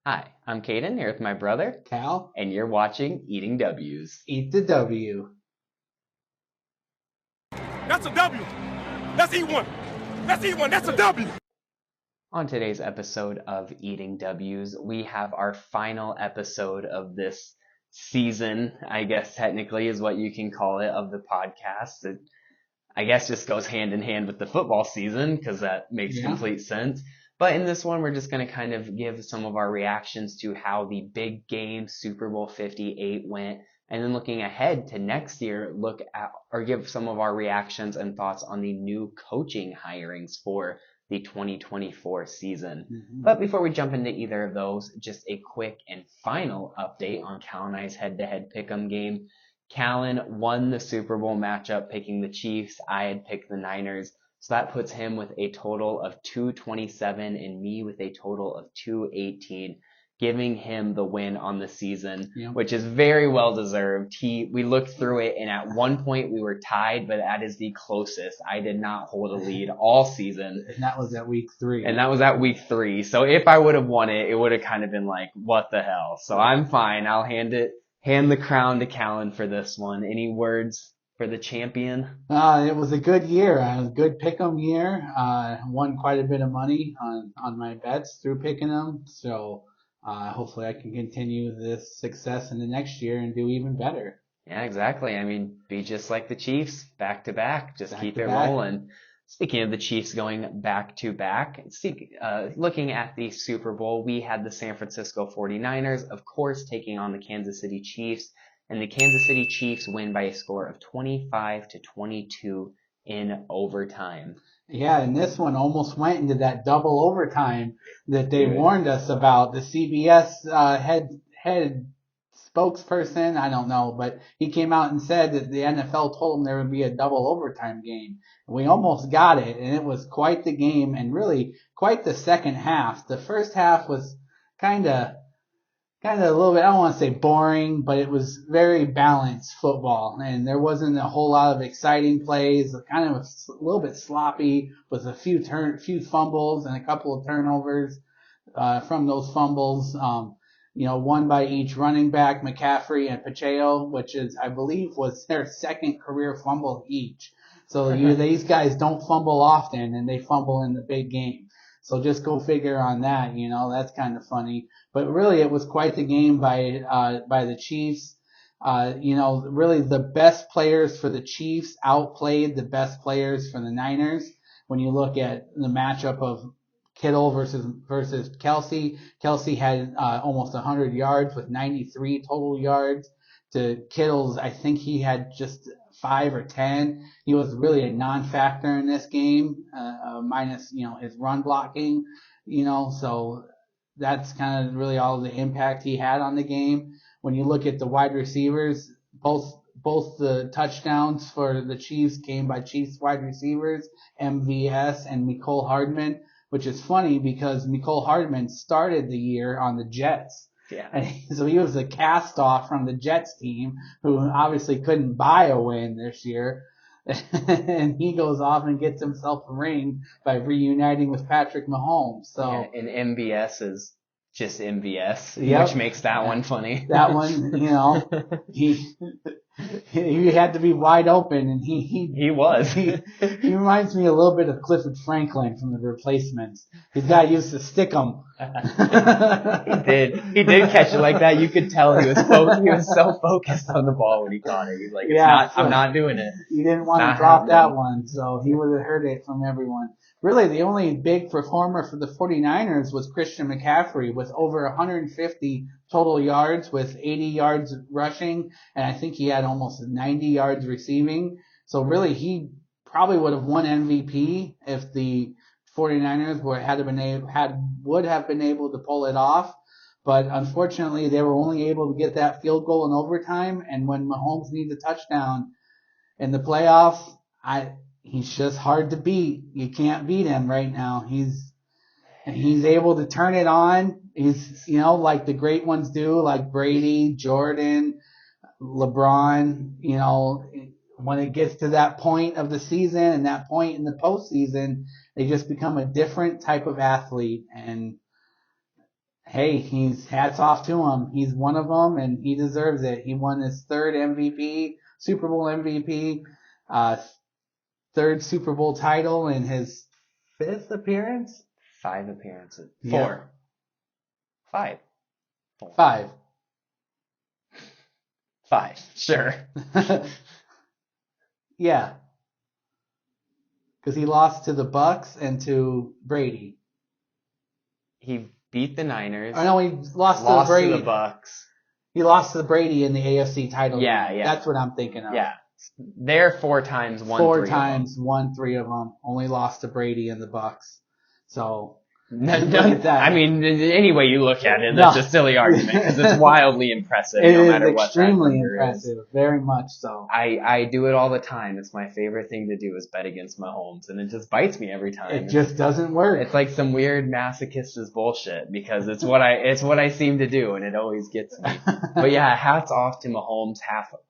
Hi, I'm Caden here with my brother, Cal, and you're watching Eating W's. eat the W. That's a W. Let's eat one. Let's eat one. That's a W. On today's episode of Eating W's, we have our final episode of this season, I guess technically is what you can call it, of the podcast. It, I guess just goes hand in hand with the football season because that makes Yeah. complete sense. But in this one, we're just going to kind of give some of our reactions to how the big game Super Bowl 58 went. And then looking ahead to next year, look at or give some of our reactions and thoughts on the new coaching hirings for the 2024 season. Mm-hmm. But before we jump into either of those, just a quick and final update on Cal and I's head-to-head pick'em game. Callan won the Super Bowl matchup picking the Chiefs. I had picked the Niners. So that puts him with a total of 227 and me with a total of 218, giving him the win on the season, Yep. which is very well deserved. We looked through it and at one point we were tied, but that is the closest. I did not hold a lead all season. And that was at week 3. And that was at week 3. So if I would have won it, it would have kind of been like, what the hell? So I'm fine. I'll hand the crown to Callan for this one. Any words for the champion? It was a good year, a good pick'em year. Won quite a bit of money on my bets through picking them. So hopefully I can continue this success in the next year and do even better. Yeah, exactly. I mean, be just like the Chiefs, back to back. Just Back keep to it back. rolling. Speaking of the Chiefs going back to back, looking at the Super Bowl, we had the San Francisco 49ers, of course, taking on the Kansas City Chiefs, and the Kansas City Chiefs win by a score of 25-22 in overtime. Yeah, and this one almost went into that double overtime that they Right. warned us about. The CBS head spokesperson, I don't know, but he came out and said that the NFL told him there would be a double overtime game. We almost got it, and it was quite the game and really quite the second half. The first half was kind of a little bit, I don't want to say boring, but it was very balanced football, and there wasn't a whole lot of exciting plays. Kind of a little bit sloppy with a few fumbles and a couple of turnovers from those fumbles. One by each running back, McCaffrey and Pacheco, which is, I believe, was their second career fumble each. So these guys don't fumble often, and they fumble in the big game. So just go figure on that. That's kind of funny. But really, it was quite the game by the Chiefs. Really the best players for the Chiefs outplayed the best players for the Niners. When you look at the matchup of Kittle versus Kelsey, Kelsey had almost 100 yards with 93 total yards. To Kittle's, I think he had just 5 or 10. He was really a non-factor in this game, minus his run blocking. So that's kind of really all the impact he had on the game. When you look at the wide receivers, both the touchdowns for the Chiefs came by Chiefs wide receivers, MVS and Mecole Hardman, which is funny because Mecole Hardman started the year on the Jets. Yeah. And so he was a cast off from the Jets team who obviously couldn't buy a win this year. And he goes off and gets himself a ring by reuniting with Patrick Mahomes. So yeah, and MVS is just MVS, Yep. which makes that one funny. That one, he had to be wide open, and He was. he reminds me a little bit of Clifford Franklin from The Replacements. His guy used to stick him. He did catch it like that. You could tell he was so focused on the ball when he caught it. He's like, I'm not doing it. He didn't want Not to drop that happening. one, so he would have heard it from everyone. Really, the only big performer for the 49ers was Christian McCaffrey with over 150 total yards with 80 yards rushing, and I think he had almost 90 yards receiving. So really, he probably would have won MVP if the 49ers would have been able to pull it off. But unfortunately, they were only able to get that field goal in overtime, and when Mahomes needs a touchdown in the playoffs, he's just hard to beat. You can't beat him right now. He's able to turn it on. He's, like the great ones do, like Brady, Jordan, LeBron, when it gets to that point of the season and that point in the postseason, they just become a different type of athlete. And Hey, he's hats off to him. He's one of them, and he deserves it. He won his third MVP, Super Bowl MVP, uh, third Super Bowl title in his fifth appearance. 5 appearances. Yeah. 4. 5. 4. 5. 5. Sure. Yeah. Because he lost to the Bucks and to Brady. He beat the Niners. I know he lost to lost Brady. to the Bucks. He lost to Brady in the AFC title. Yeah, game. yeah. That's what I'm thinking of. Yeah. They're 4 times, won 4 3 times, won 3 of them. Only lost to Brady and the Bucks. So look at that. I mean, any way you look at it, that's a silly argument because it's wildly impressive no matter what. Extremely impressive, very much so. I do it all the time. It's my favorite thing to do is bet against Mahomes, and it just bites me every time. It just doesn't work. It's like some weird masochist's bullshit because it's what I seem to do, and it always gets me. But yeah, hats off to Mahomes.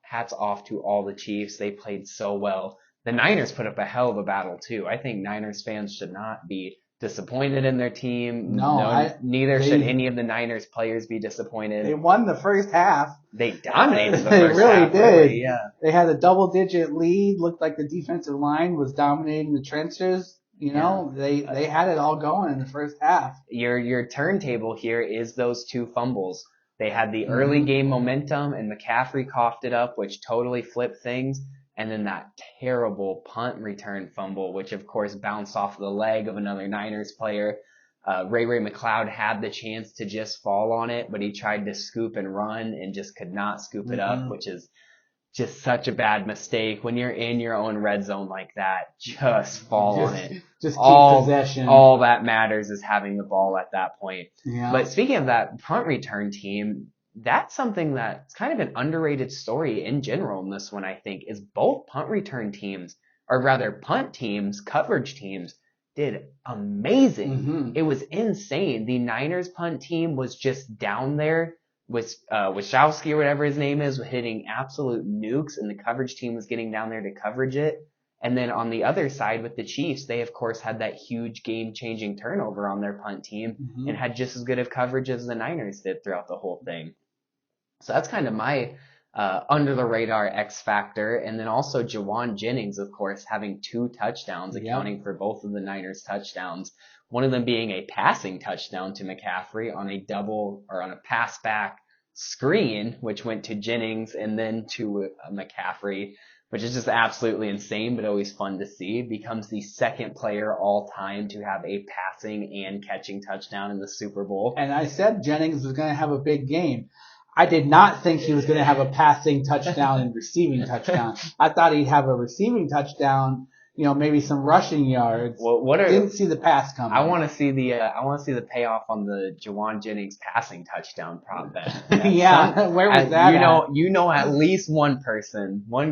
Hats off to all the Chiefs. They played so well. The Niners put up a hell of a battle too. I think Niners fans should not be disappointed in their team. Neither should any of the Niners players be disappointed. They won the first half. They dominated the they first really half. Did. Really, yeah. They had a double-digit lead. Looked like the defensive line was dominating the trenches. You know, they had it all going in the first half. Your turntable here is those 2 fumbles. They had the early game momentum, and McCaffrey coughed it up, which totally flipped things. And then that terrible punt return fumble, which of course bounced off the leg of another Niners player. Ray McLeod had the chance to just fall on it, but he tried to scoop and run and just could not scoop it up, which is just such a bad mistake. When you're in your own red zone like that, just fall on it. Just keep possession. All that matters is having the ball at that point. Yeah. But speaking of that punt return team, that's something that's kind of an underrated story in general in this one, I think, is both punt return teams, or rather punt teams, coverage teams, did amazing. It was insane. The Niners punt team was just down there with Wachowski or whatever his name is, hitting absolute nukes, and the coverage team was getting down there to coverage it. And then on the other side with the Chiefs, they of course had that huge game-changing turnover on their punt team and had just as good of coverage as the Niners did throughout the whole thing. So that's kind of my under the radar X factor. And then also Jawan Jennings, of course, having 2 touchdowns, accounting for both of the Niners touchdowns. One of them being a passing touchdown to McCaffrey on a pass back screen, which went to Jennings and then to McCaffrey, which is just absolutely insane, but always fun to see. Becomes the second player all time to have a passing and catching touchdown in the Super Bowl. And I said Jennings was going to have a big game. I did not think he was going to have a passing touchdown and receiving touchdown. I thought he'd have a receiving touchdown, maybe some rushing yards. Well, didn't see the pass coming. I want to see the payoff on the Jawan Jennings passing touchdown prop bet. Yeah, where was that? You know, at least one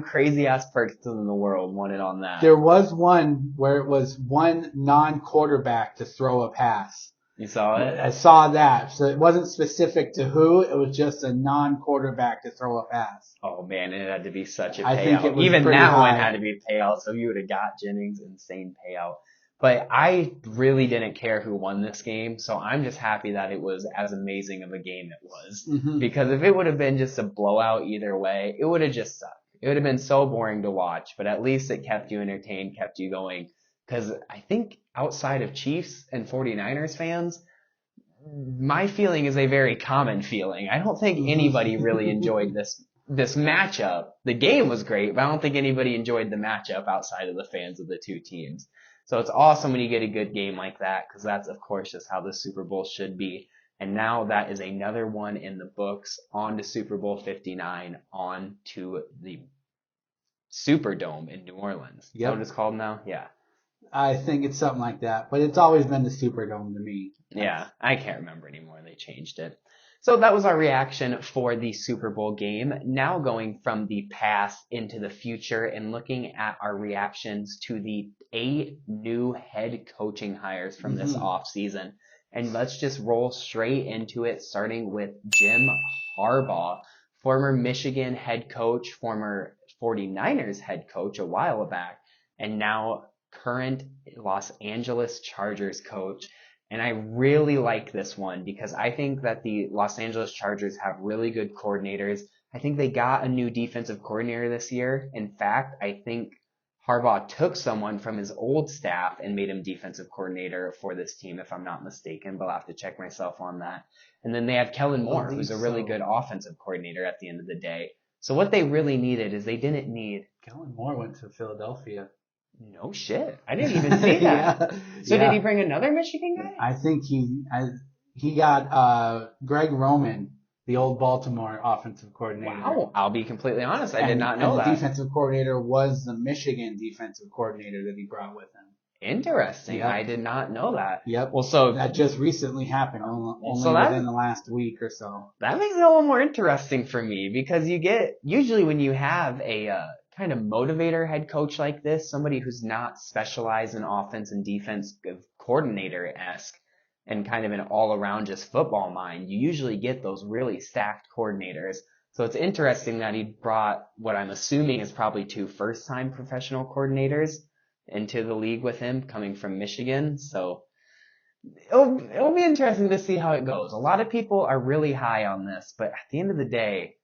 crazy ass person in the world won it on that. There was one where it was one non-quarterback to throw a pass. You saw it? I saw that. So it wasn't specific to who. It was just a non-quarterback to throw a pass. Oh, man, it had to be such a payout. I think it was even pretty that high. one had to be a payout, so if you would have got Jennings, insane payout. But I really didn't care who won this game, so I'm just happy that it was as amazing of a game it was. Because if it would have been just a blowout either way, it would have just sucked. It would have been so boring to watch, but at least it kept you entertained, kept you going. Because I think outside of Chiefs and 49ers fans, my feeling is a very common feeling. I don't think anybody really enjoyed this matchup. The game was great, but I don't think anybody enjoyed the matchup outside of the fans of the 2 teams. So it's awesome when you get a good game like that, because that's, of course, just how the Super Bowl should be. And now that is another one in the books. On to Super Bowl 59, on to the Superdome in New Orleans. Is that what it's called now? Yeah. I think it's something like that, but it's always been the Superdome to me. Yeah, I can't remember anymore. They changed it. So that was our reaction for the Super Bowl game. Now going from the past into the future and looking at our reactions to the 8 new head coaching hires from this offseason. And let's just roll straight into it, starting with Jim Harbaugh, former Michigan head coach, former 49ers head coach a while back, and now current Los Angeles Chargers coach. And I really like this one because I think that the Los Angeles Chargers have really good coordinators. I think they got a new defensive coordinator this year. In fact, I think Harbaugh took someone from his old staff and made him defensive coordinator for this team, if I'm not mistaken, but I'll have to check myself on that. And then they have Kellen Moore, who's a really good offensive coordinator at the end of the day. So what they really needed is they didn't need. Kellen Moore went to Philadelphia. No shit. I didn't even see that. So did he bring another Michigan guy? I think he got Greg Roman, the old Baltimore offensive coordinator. Wow. I'll be completely honest. I did not know that. The defensive coordinator was the Michigan defensive coordinator that he brought with him. Interesting. Yep. I did not know that. Yep. Well, so that just recently happened, only within the last week or so. That makes it a little more interesting for me because usually when you have a kind of motivator head coach like this, somebody who's not specialized in offense and defense coordinator-esque and kind of an all-around just football mind, you usually get those really stacked coordinators. So it's interesting that he brought what I'm assuming is probably 2 first-time professional coordinators into the league with him coming from Michigan. So it'll be interesting to see how it goes. A lot of people are really high on this, but at the end of the day,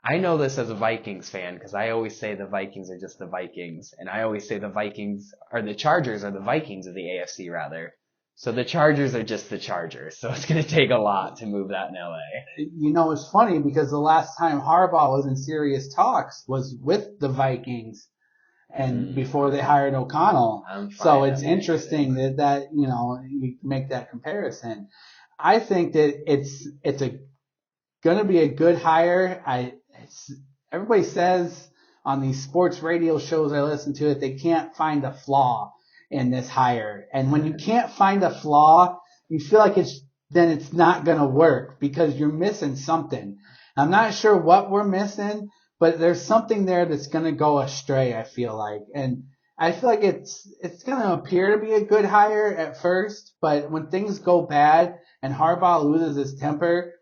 I know this as a Vikings fan because I always say the Vikings are just the Vikings, and I always say the Chargers are the Vikings of the AFC rather. So the Chargers are just the Chargers. So it's going to take a lot to move that in LA. You know, it's funny because the last time Harbaugh was in serious talks was with the Vikings and before they hired O'Connell. So it's interesting that you make that comparison. I think that it's going to be a good hire. Everybody says on these sports radio shows I listen to they can't find a flaw in this hire. And when you can't find a flaw, you feel like it's not going to work because you're missing something. I'm not sure what we're missing, but there's something there that's going to go astray, I feel like. And I feel like it's going to appear to be a good hire at first, but when things go bad and Harbaugh loses his temper,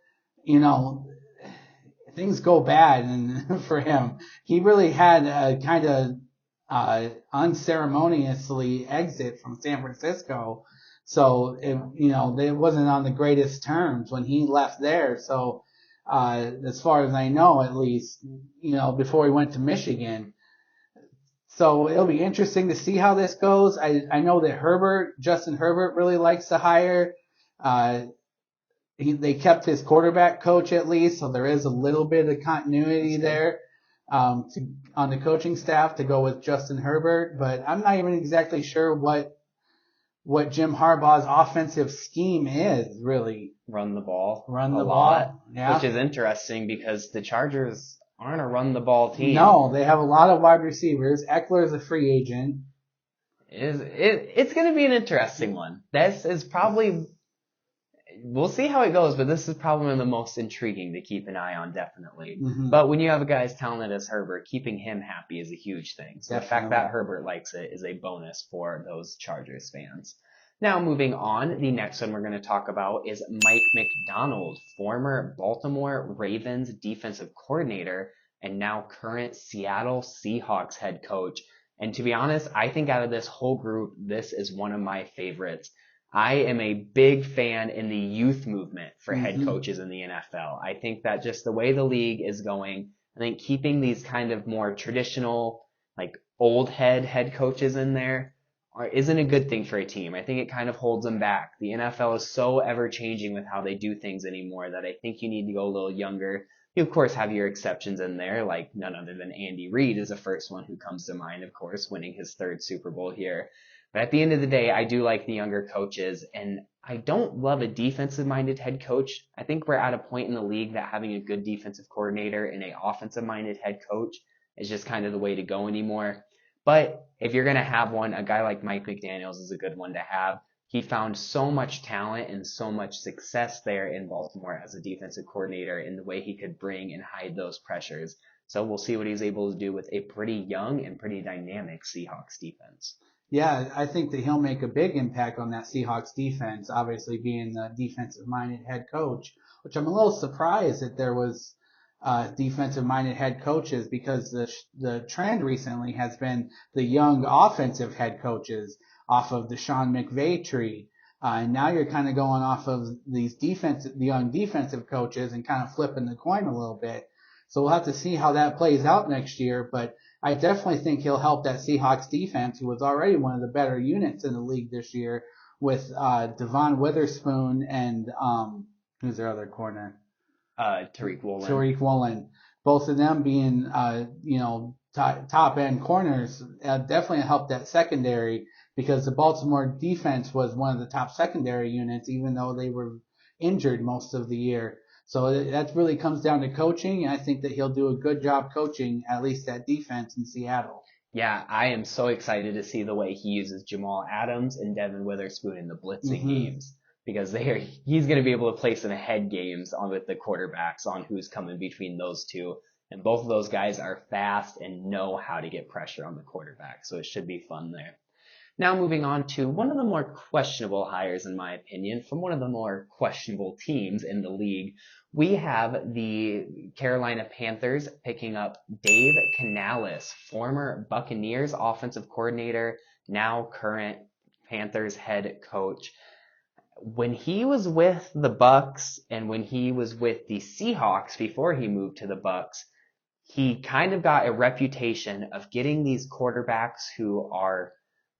things go bad and for him. He really had a kind of unceremoniously exit from San Francisco. So, it wasn't on the greatest terms when he left there. So, as far as I know, at least, before he went to Michigan. So it'll be interesting to see how this goes. I know that Justin Herbert really likes to hire. They kept his quarterback coach at least, so there is a little bit of continuity there on the coaching staff to go with Justin Herbert. But I'm not even exactly sure what Jim Harbaugh's offensive scheme is, really. Run the ball. Run the ball. Yeah. Which is interesting because the Chargers aren't a run the ball team. No, they have a lot of wide receivers. Eckler is a free agent. It's going to be an interesting one. This is probably, we'll see how it goes, but this is probably one of the most intriguing to keep an eye on, definitely. Mm-hmm. But when you have a guy as talented as Herbert, keeping him happy is a huge thing. So definitely. The fact that Herbert likes it is a bonus for those Chargers fans. Now, moving on, the next one we're going to talk about is Mike Macdonald, former Baltimore Ravens defensive coordinator and now current Seattle Seahawks head coach. And to be honest, I think out of this whole group, this is one of my favorites. I am a big fan in the youth movement for head coaches in the NFL. I think that just the way the league is going, I think keeping these kind of more traditional, like old head coaches in there isn't a good thing for a team. I think it kind of holds them back. The NFL is so ever changing with how they do things anymore that I think you need to go a little younger. You, of course, have your exceptions in there, like none other than Andy Reid is the first one who comes to mind, of course, winning his 3rd Super Bowl here. But at the end of the day, I do like the younger coaches, and I don't love a defensive-minded head coach. I think we're at a point in the league that having a good defensive coordinator and an offensive-minded head coach is just kind of the way to go anymore. But if you're going to have one, a guy like Mike McDaniels is a good one to have. He found so much talent and so much success there in Baltimore as a defensive coordinator in the way he could bring and hide those pressures. So we'll see what he's able to do with a pretty young and pretty dynamic Seahawks defense. Yeah, I think that he'll make a big impact on that Seahawks defense, obviously being the defensive-minded head coach, which I'm a little surprised that there was defensive-minded head coaches because the trend recently has been the young offensive head coaches off of the Sean McVay tree. And now you're kind of going off of the young defensive coaches and kind of flipping the coin a little bit. So we'll have to see how that plays out next year. But I definitely think he'll help that Seahawks defense, who was already one of the better units in the league this year, with Devon Witherspoon and who's their other corner? Tariq Woolen. Tariq Woolen. Both of them being, top end corners, definitely helped that secondary, because the Baltimore defense was one of the top secondary units, even though they were injured most of the year. So that really comes down to coaching, and I think that he'll do a good job coaching at least that defense in Seattle. Yeah, I am so excited to see the way he uses Jamal Adams and Devin Witherspoon in the blitzing games, because he's going to be able to play some head games on with the quarterbacks on who's coming between those two. And both of those guys are fast and know how to get pressure on the quarterback. So it should be fun there. Now moving on to one of the more questionable hires, in my opinion, from one of the more questionable teams in the league. We have the Carolina Panthers picking up Dave Canales, former Buccaneers offensive coordinator, now current Panthers head coach. When he was with the Bucs and when he was with the Seahawks before he moved to the Bucs, he kind of got a reputation of getting these quarterbacks who are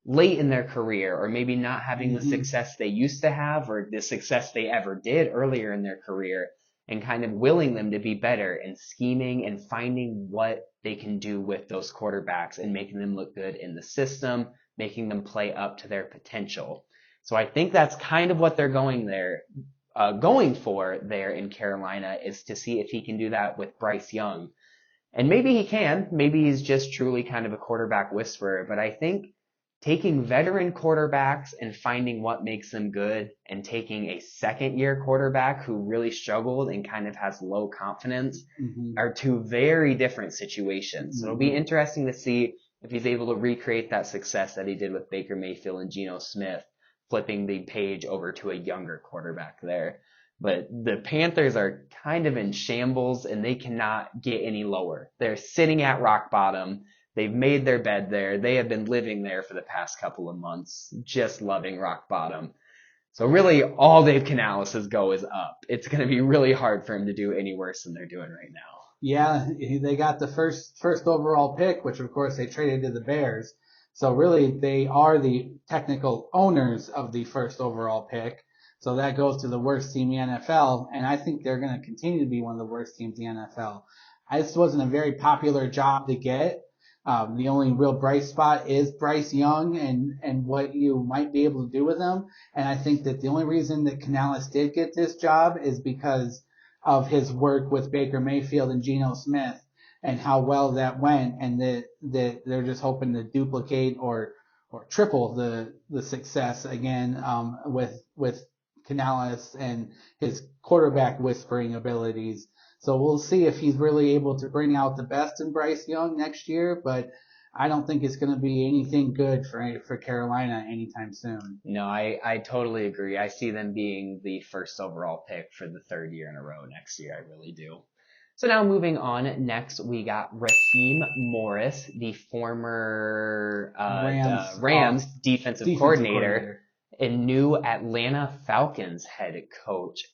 late in their career, or maybe not having the success they used to have, or the success they ever did earlier in their career, and kind of willing them to be better and scheming and finding what they can do with those quarterbacks and making them look good in the system, making them play up to their potential. So I think that's kind of what they're going for there in Carolina, is to see if he can do that with Bryce Young. And maybe he can. Maybe he's just truly kind of a quarterback whisperer. But I think taking veteran quarterbacks and finding what makes them good, and taking a second-year quarterback who really struggled and kind of has low confidence are two very different situations. So it'll be interesting to see if he's able to recreate that success that he did with Baker Mayfield and Geno Smith, flipping the page over to a younger quarterback there. But the Panthers are kind of in shambles, and they cannot get any lower. They're sitting at rock bottom. They've made their bed there. They have been living there for the past couple of months, just loving rock bottom. So really, all Dave Canales' go is up. It's going to be really hard for him to do any worse than they're doing right now. Yeah, they got the first overall pick, which of course they traded to the Bears. So really, they are the technical owners of the first overall pick. So that goes to the worst team in the NFL, and I think they're going to continue to be one of the worst teams in the NFL. This wasn't a very popular job to get. The only real bright spot is Bryce Young and what you might be able to do with him. And I think that the only reason that Canales did get this job is because of his work with Baker Mayfield and Geno Smith, and how well that went, and that they're just hoping to duplicate or triple the success again with Canales and his quarterback whispering abilities. So we'll see if he's really able to bring out the best in Bryce Young next year, but I don't think it's going to be anything good for Carolina anytime soon. No, I totally agree. I see them being the first overall pick for the third year in a row next year. I really do. So now moving on, next we got Raheem Morris, the former Rams defensive coordinator and new Atlanta Falcons head coach.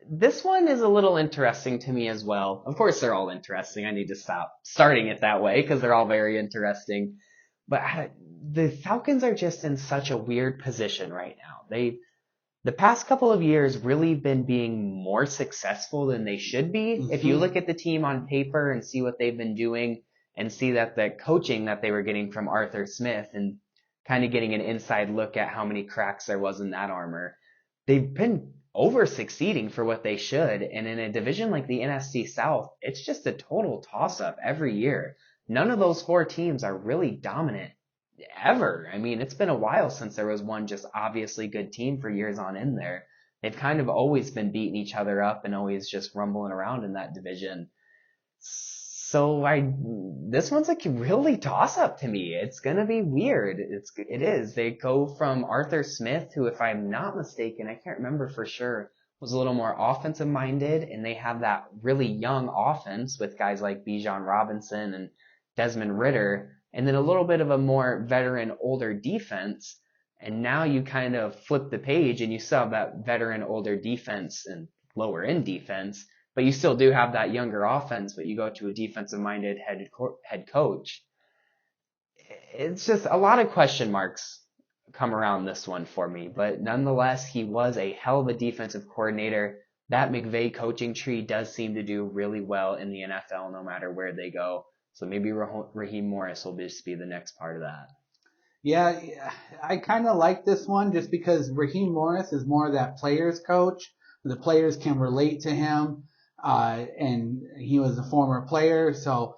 This one is a little interesting to me as well. Of course, they're all interesting. I need to stop starting it that way because they're all very interesting. But the Falcons are just in such a weird position right now. The past couple of years really been being more successful than they should be. If you look at the team on paper and see what they've been doing, and see that the coaching that they were getting from Arthur Smith, and kind of getting an inside look at how many cracks there was in that armor, they've been over succeeding for what they should. And in a division like the NFC South, it's just a total toss up every year. None of those four teams are really dominant ever. I mean, it's been a while since there was one just obviously good team for years on in there. They've kind of always been beating each other up and always just rumbling around in that division. So this one's like really toss up to me. It's going to be weird. It is. They go from Arthur Smith, who, if I'm not mistaken, I can't remember for sure, was a little more offensive minded, and they have that really young offense with guys like Bijan Robinson and Desmond Ridder, and then a little bit of a more veteran, older defense. And now you kind of flip the page and you still have that veteran older defense and lower end defense, but you still do have that younger offense, but you go to a defensive minded head coach. It's just a lot of question marks come around this one for me, but nonetheless, he was a hell of a defensive coordinator. That McVay coaching tree does seem to do really well in the NFL no matter where they go. So maybe Raheem Morris will just be the next part of that. Yeah, I kind of like this one just because Raheem Morris is more of that players coach. The players can relate to him, and he was a former player, so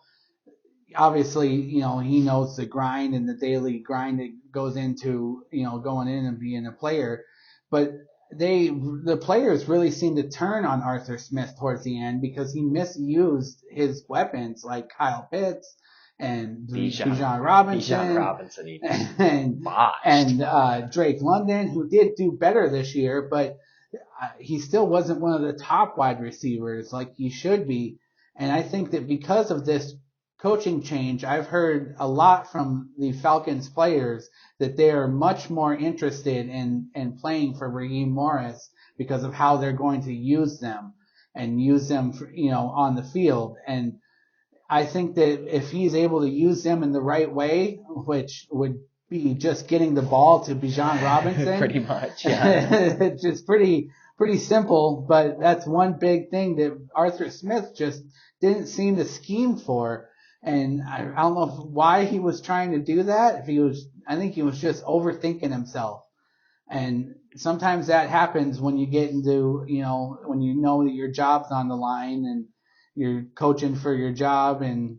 obviously, he knows the grind and the daily grind that goes into, going in and being a player. But the players really seem to turn on Arthur Smith towards the end because he misused his weapons like Kyle Pitts and Bijan Robinson and Drake London, who did do better this year, but he still wasn't one of the top wide receivers like he should be. And I think that because of this coaching change, I've heard a lot from the Falcons players that they are much more interested in playing for Raheem Morris because of how they're going to use them and use them, on the field. And I think that if he's able to use them in the right way, which would be just getting the ball to Bijan Robinson, pretty much, yeah. It's just pretty simple, but that's one big thing that Arthur Smith just didn't seem to scheme for. And I don't know why he was trying to do that. I think he was just overthinking himself. And sometimes that happens when you get into, when you know that your job's on the line and you're coaching for your job. And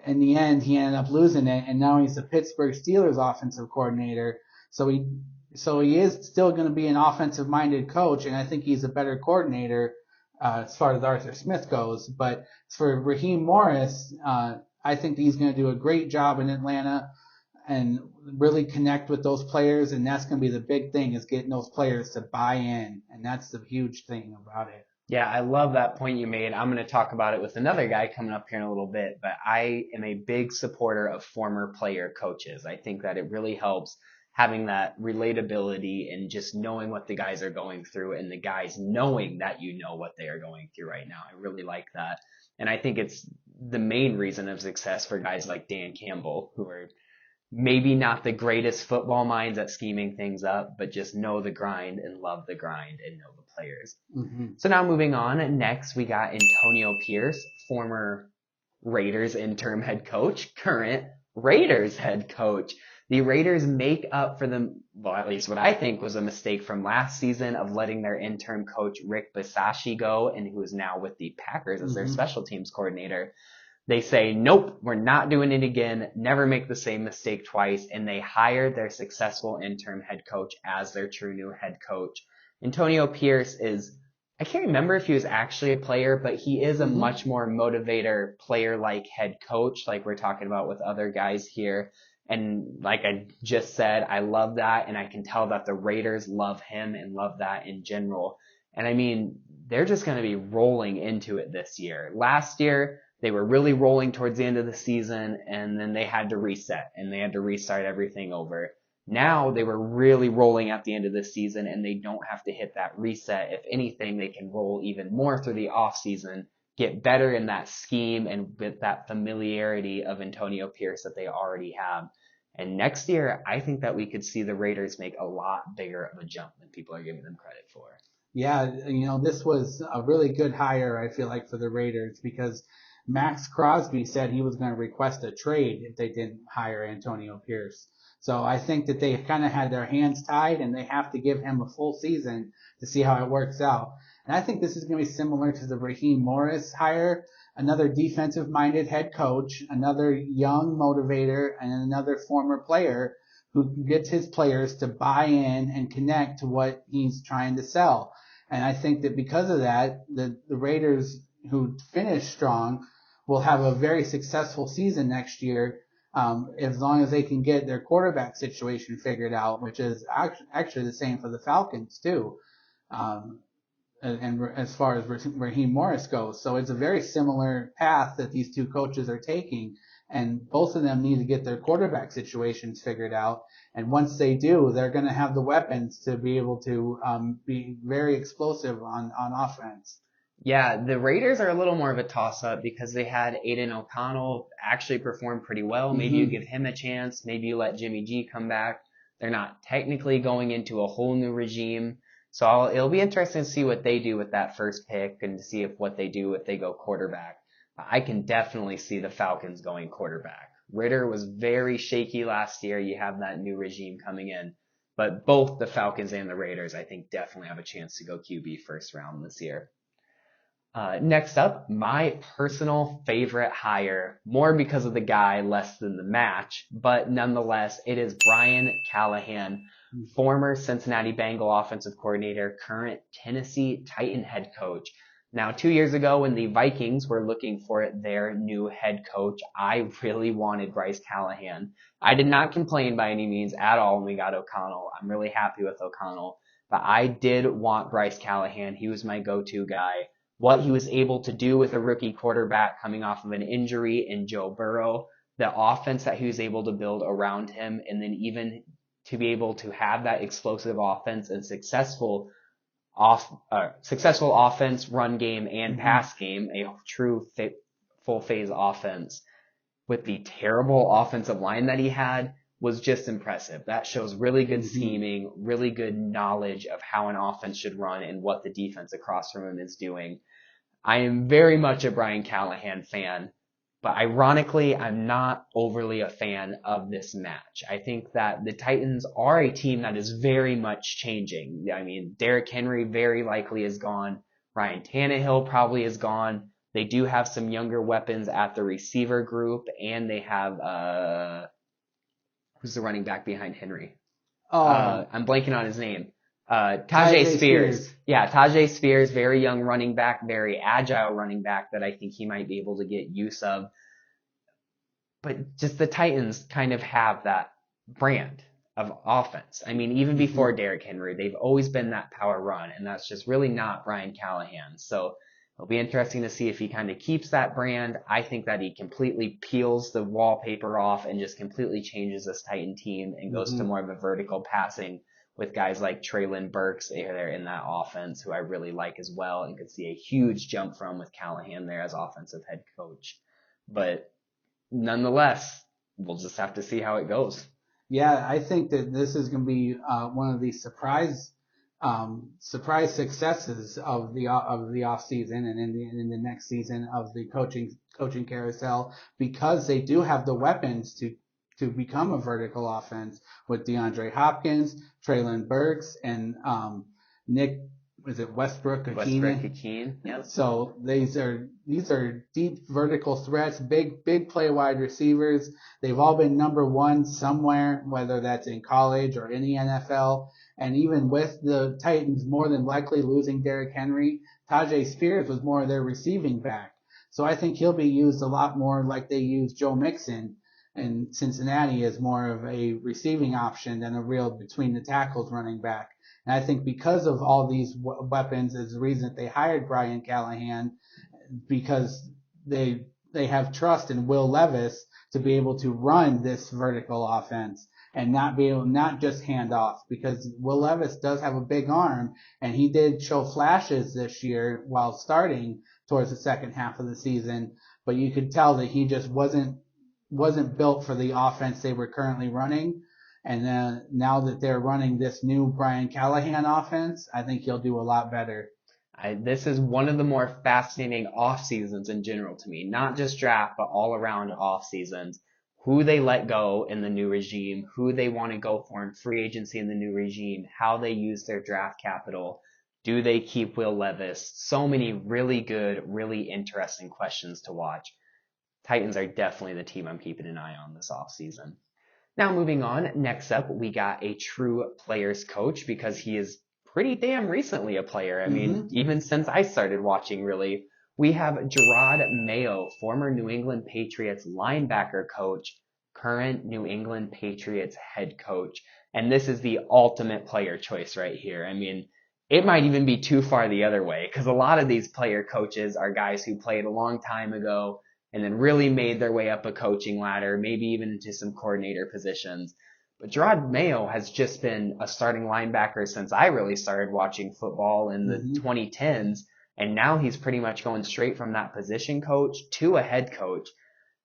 in the end, he ended up losing it. And now he's the Pittsburgh Steelers offensive coordinator. So he is still going to be an offensive minded coach. And I think he's a better coordinator, as far as Arthur Smith goes. But for Raheem Morris, I think he's going to do a great job in Atlanta and really connect with those players. And that's going to be the big thing, is getting those players to buy in. And that's the huge thing about it. Yeah, I love that point you made. I'm going to talk about it with another guy coming up here in a little bit, but I am a big supporter of former player coaches. I think that it really helps having that relatability and just knowing what the guys are going through and the guys knowing that you know what they are going through right now. I really like that. And I think it's the main reason of success for guys like Dan Campbell, who are maybe not the greatest football minds at scheming things up, but just know the grind and love the grind and know the players. Mm-hmm. So now moving on, next we got Antonio Pierce, former Raiders interim head coach, current Raiders head coach. The Raiders make up for at least what I think was a mistake from last season of letting their interim coach Rick Bisaccia go, and who is now with the Packers as their special teams coordinator. They say, nope, we're not doing it again. Never make the same mistake twice. And they hired their successful interim head coach as their true new head coach. Antonio Pierce I can't remember if he was actually a player, but he is a much more motivator, player-like head coach, like we're talking about with other guys here. And like I just said, I love that. And I can tell that the Raiders love him and love that in general. And I mean, they're just going to be rolling into it this year. Last year, they were really rolling towards the end of the season, and then they had to reset and they had to restart everything over. Now they were really rolling at the end of the season, and they don't have to hit that reset. If anything, they can roll even more through the off season, get better in that scheme and with that familiarity of Antonio Pierce that they already have. And next year, I think that we could see the Raiders make a lot bigger of a jump than people are giving them credit for. Yeah, this was a really good hire, I feel like, for the Raiders, because Max Crosby said he was going to request a trade if they didn't hire Antonio Pierce. So I think that they kind of had their hands tied, and they have to give him a full season to see how it works out. And I think this is going to be similar to the Raheem Morris hire, another defensive-minded head coach, another young motivator, and another former player who gets his players to buy in and connect to what he's trying to sell. And I think that because of that, the Raiders, who finish strong, will have a very successful season next year, as long as they can get their quarterback situation figured out, which is actually the same for the Falcons too. And as far as Raheem Morris goes. So it's a very similar path that these two coaches are taking. And both of them need to get their quarterback situations figured out. And once they do, they're going to have the weapons to be able to be very explosive on offense. Yeah, the Raiders are a little more of a toss-up because they had Aiden O'Connell actually perform pretty well. Maybe you Mm-hmm. give him a chance. Maybe you let Jimmy G come back. They're not technically going into a whole new regime. So it'll be interesting to see what they do with that first pick and to see what they do if they go quarterback. I can definitely see the Falcons going quarterback. Ritter was very shaky last year. You have that new regime coming in. But both the Falcons and the Raiders, I think, definitely have a chance to go QB first round this year. Next up, my personal favorite hire, more because of the guy, less than the match, but nonetheless, it is Brian Callahan, former Cincinnati Bengal offensive coordinator, current Tennessee Titan head coach. Now, 2 years ago, when the Vikings were looking for their new head coach, I really wanted Bryce Callahan. I did not complain by any means at all when we got O'Connell. I'm really happy with O'Connell, but I did want Bryce Callahan. He was my go-to guy. What he was able to do with a rookie quarterback coming off of an injury in Joe Burrow, the offense that he was able to build around him, and then even to be able to have that explosive offense and successful offense, run game, and pass game, a true full phase offense with the terrible offensive line that he had was just impressive. That shows really good scheming, really good knowledge of how an offense should run and what the defense across from him is doing. I am very much a Brian Callahan fan, but ironically, I'm not overly a fan of this match. I think that the Titans are a team that is very much changing. I mean, Derrick Henry very likely is gone. Ryan Tannehill probably is gone. They do have some younger weapons at the receiver group, and they have who's the running back behind Henry? I'm blanking on his name. Tajay Spears. Yeah, Tajay Spears, very young running back, very agile running back that I think he might be able to get use of. But just the Titans kind of have that brand of offense. I mean, even before Derrick Henry, they've always been that power run, and that's just really not Brian Callahan. So it'll be interesting to see if he kind of keeps that brand. I think that he completely peels the wallpaper off and just completely changes this Titan team and goes to more of a vertical passing with guys like Traylon Burks there in that offense, who I really like as well and could see a huge jump from with Callahan there as offensive head coach. But nonetheless, we'll just have to see how it goes. Yeah, I think that this is going to be one of the surprise successes of the off season and in the next season of the coaching carousel, because they do have the weapons to become a vertical offense with DeAndre Hopkins, Traylon Burks, and Nick, is it Westbrook Westbrook-Ikhine? Yep. So these are deep vertical threats, big play wide receivers. They've all been number one somewhere, whether that's in college or in the NFL. And even with the Titans more than likely losing Derrick Henry, Tajay Spears was more of their receiving back. So I think he'll be used a lot more like they use Joe Mixon in Cincinnati as more of a receiving option than a real between the tackles running back. And I think because of all these weapons is the reason that they hired Brian Callahan, because they have trust in Will Levis to be able to run this vertical offense and not just hand off, because Will Levis does have a big arm, and he did show flashes this year while starting towards the second half of the season, but you could tell that he just wasn't built for the offense they were currently running. And then now that they're running this new Brian Callahan offense, I think he'll do a lot better. This is one of the more fascinating off seasons in general to me, not just draft, but all around off seasons. Who they let go in the new regime, who they want to go for in free agency in the new regime, how they use their draft capital. Do they keep Will Levis? So many really good, really interesting questions to watch. Titans are definitely the team I'm keeping an eye on this offseason. Now moving on, next up we got a true players coach, because he is pretty damn recently a player. I mean, even since I started watching, really. We have Gerard Mayo, former New England Patriots linebacker coach, current New England Patriots head coach. And this is the ultimate player choice right here. I mean, it might even be too far the other way, because a lot of these player coaches are guys who played a long time ago and then really made their way up a coaching ladder, maybe even into some coordinator positions. But Gerard Mayo has just been a starting linebacker since I really started watching football in the 2010s. And now he's pretty much going straight from that position coach to a head coach.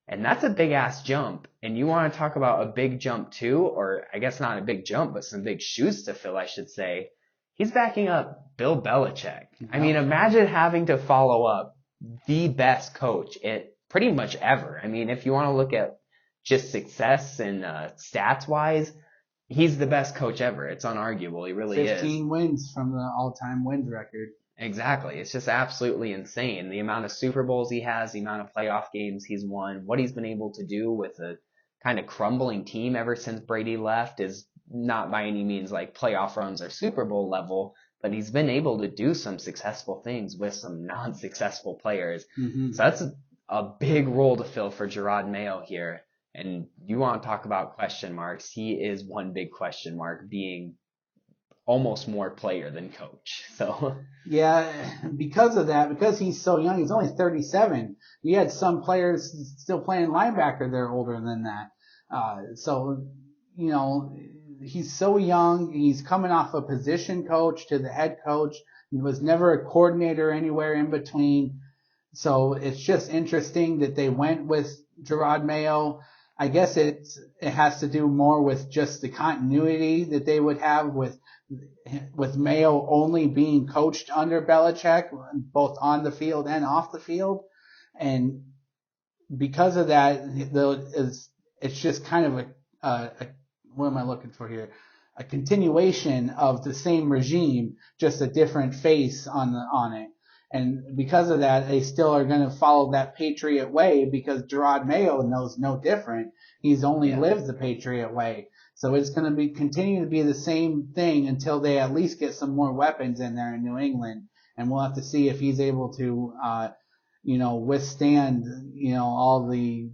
And that's a big ass jump. And you want to talk about a big jump too, or I guess not a big jump, but some big shoes to fill, I should say. He's backing up Bill Belichick. I mean, imagine having to follow up the best coach at pretty much ever. I mean, if you want to look at just success and stats wise, he's the best coach ever. It's unarguable. He really 15 wins from the all-time wins record. Exactly. It's just absolutely insane. The amount of Super Bowls he has, the amount of playoff games he's won, what he's been able to do with a kind of crumbling team ever since Brady left is not by any means like playoff runs or Super Bowl level, but he's been able to do some successful things with some non-successful players. So that's a big role to fill for Gerard Mayo here. And you want to talk about question marks. He is one big question mark, being almost more player than coach. So yeah, because of that, because he's so young, he's only 37. You had some players still playing linebacker that are older than that. So, you know, he's so young. He's coming off a position coach to the head coach. He was never a coordinator anywhere in between. So it's just interesting that they went with Gerard Mayo. I guess it has to do more with just the continuity that they would have with Mayo only being coached under Belichick, both on the field and off the field. And because of that, it's just kind of what am I looking for here? A continuation of the same regime, just a different face on it. And because of that, they still are going to follow that Patriot way, because Gerard Mayo knows no different. He's only lived the Patriot way. So it's going to continue to be the same thing until they at least get some more weapons in there in New England. And we'll have to see if he's able to, withstand, all the,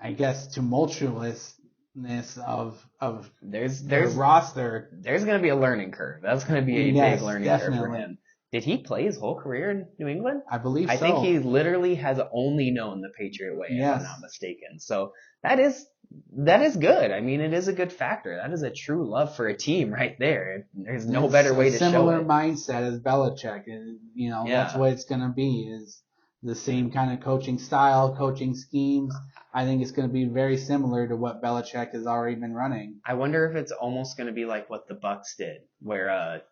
I guess, tumultuousness of their roster. There's going to be a learning curve. That's going to be a big learning curve for him. Did he play his whole career in New England? I believe so. I think he literally has only known the Patriot way, if I'm not mistaken. So that is good. I mean, it is a good factor. That is a true love for a team right there. There's no better way to show it. Similar mindset as Belichick. And, that's what it's going to be, is the same kind of coaching style, coaching schemes. I think it's going to be very similar to what Belichick has already been running. I wonder if it's almost going to be like what the Bucks did, where,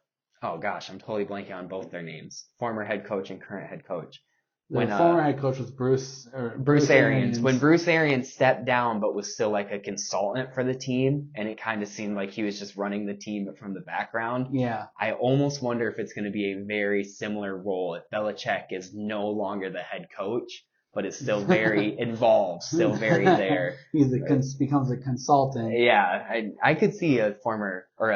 oh gosh, I'm totally blanking on both their names. Former head coach and current head coach. The former head coach was Bruce Arians. When Bruce Arians stepped down but was still like a consultant for the team, and it kind of seemed like he was just running the team but from the background. Yeah. I almost wonder if it's going to be a very similar role if Belichick is no longer the head coach, but is still very involved, still very there. Becomes a consultant. Yeah, I could see a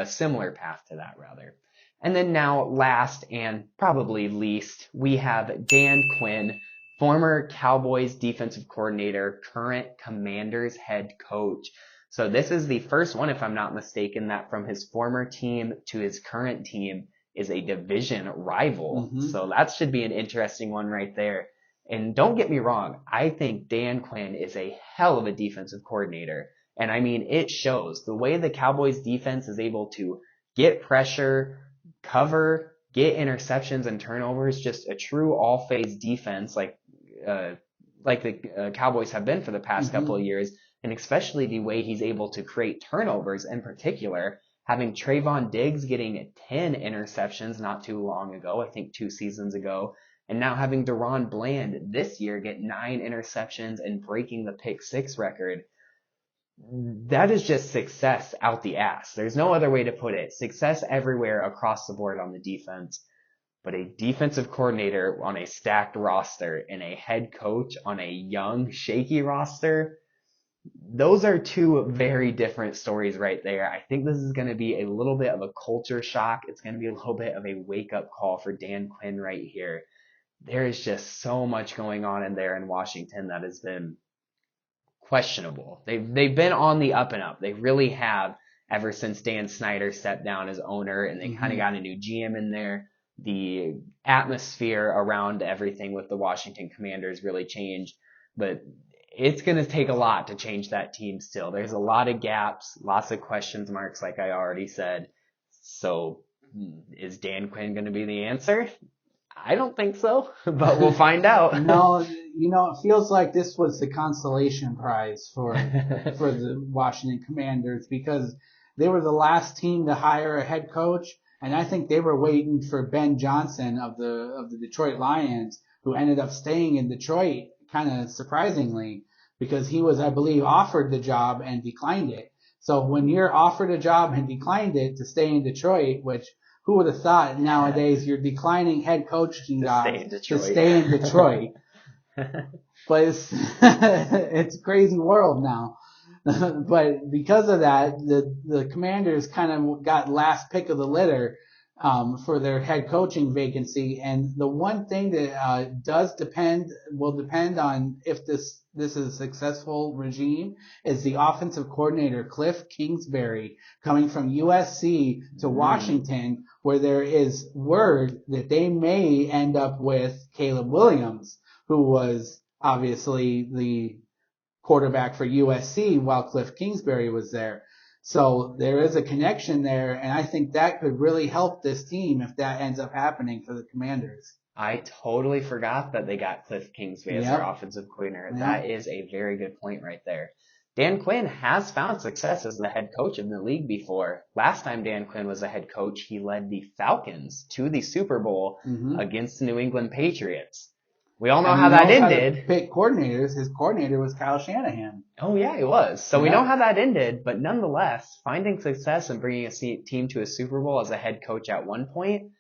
similar path to that rather. And then now, last and probably least, we have Dan Quinn, former Cowboys defensive coordinator, current Commanders head coach. So this is the first one, if I'm not mistaken, that from his former team to his current team is a division rival. So that should be an interesting one right there. And don't get me wrong, I think Dan Quinn is a hell of a defensive coordinator. And I mean, it shows. The way the Cowboys defense is able to get pressure, cover, get interceptions and turnovers, just a true all-phase defense like the Cowboys have been for the past couple of years, and especially the way he's able to create turnovers in particular, having Trayvon Diggs getting 10 interceptions not too long ago, I think 2 seasons ago, and now having Deron Bland this year get 9 interceptions and breaking the pick 6 record. That is just success out the ass. There's no other way to put it. Success everywhere across the board on the defense. But a defensive coordinator on a stacked roster and a head coach on a young, shaky roster, those are 2 very different stories right there. I think this is going to be a little bit of a culture shock. It's going to be a little bit of a wake-up call for Dan Quinn right here. There is just so much going on in there in Washington that has been questionable. They've been on the up and up. They really have, ever since Dan Snyder stepped down as owner, and they kind of got a new GM in there. The atmosphere around everything with the Washington Commanders really changed. but it's going to take a lot to change that team still. There's a lot of gaps, lots of question marks, like I already said. So is Dan Quinn going to be the answer? I don't think so, but we'll find out. No, it feels like this was the consolation prize for the Washington Commanders because they were the last team to hire a head coach, and I think they were waiting for Ben Johnson of the Detroit Lions, who ended up staying in Detroit kind of surprisingly because he was, I believe, offered the job and declined it. So when you're offered a job and declined it to stay in Detroit, which who would have thought nowadays you're declining head coaching jobs to stay in Detroit? But it's a crazy world now. But because of that, the Commanders kind of got last pick of the litter for their head coaching vacancy. And the one thing that will depend on if this is a successful regime is the offensive coordinator, Cliff Kingsbury, coming from USC to Washington, where there is word that they may end up with Caleb Williams, who was obviously the quarterback for USC while Cliff Kingsbury was there. So there is a connection there, and I think that could really help this team if that ends up happening for the Commanders. I totally forgot that they got Cliff Kingsbury as their offensive coordinator. Yep. That is a very good point right there. Dan Quinn has found success as the head coach in the league before. Last time Dan Quinn was a head coach, he led the Falcons to the Super Bowl against the New England Patriots. We all know how that ended. Pick coordinators. His coordinator was Kyle Shanahan. Oh, yeah, he was. So we know how that ended, but nonetheless, finding success and bringing a team to a Super Bowl as a head coach at one point,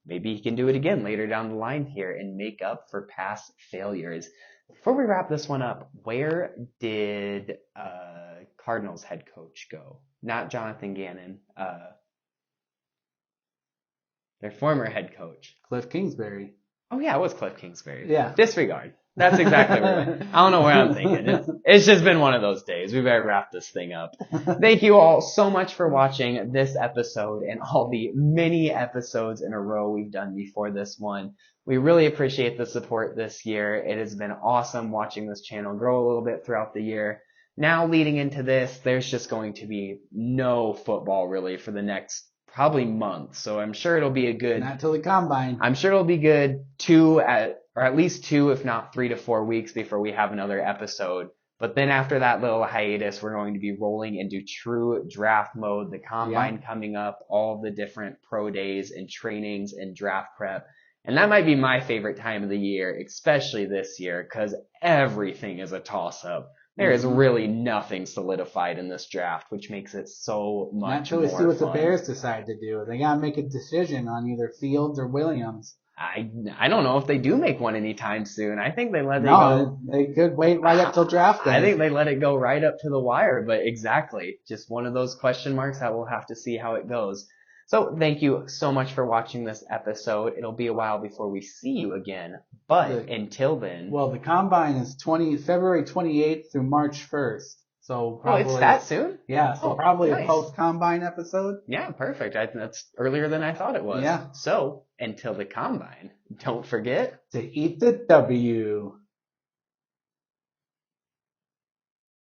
maybe he can do it again later down the line here and make up for past failures. Before we wrap this one up, where did Cardinals head coach go? Not Jonathan Gannon. Their former head coach. Cliff Kingsbury. Oh, yeah, it was Cliff Kingsbury. Yeah. Disregard. That's exactly right. I don't know where I'm thinking. It's just been one of those days. We better wrap this thing up. Thank you all so much for watching this episode and all the many episodes in a row we've done before this one. We really appreciate the support this year. It has been awesome watching this channel grow a little bit throughout the year. Now leading into this, there's just going to be no football really for the next probably month. So I'm sure it'll be a good... Not till the combine. I'm sure it'll be good at least 2, if not 3 to 4 weeks before we have another episode. But then after that little hiatus, we're going to be rolling into true draft mode, the combine coming up, all the different pro days and trainings and draft prep. And that might be my favorite time of the year, especially this year, because everything is a toss-up. There is really nothing solidified in this draft, which makes it so much more fun. Not until we see what the Bears decide to do. They got to make a decision on either Fields or Williams. I don't know if they do make one anytime soon. I think they let it go. They could wait right up till draft day. I think they let it go right up to the wire, but exactly. Just one of those question marks that we'll have to see how it goes. So thank you so much for watching this episode. It'll be a while before we see you again, but until then. Well, the combine is February 28th through March 1st. So probably, it's that soon? Yeah, so probably nice. A post-combine episode. Yeah, perfect. That's earlier than I thought it was. Yeah. So until the combine, don't forget to eat the W.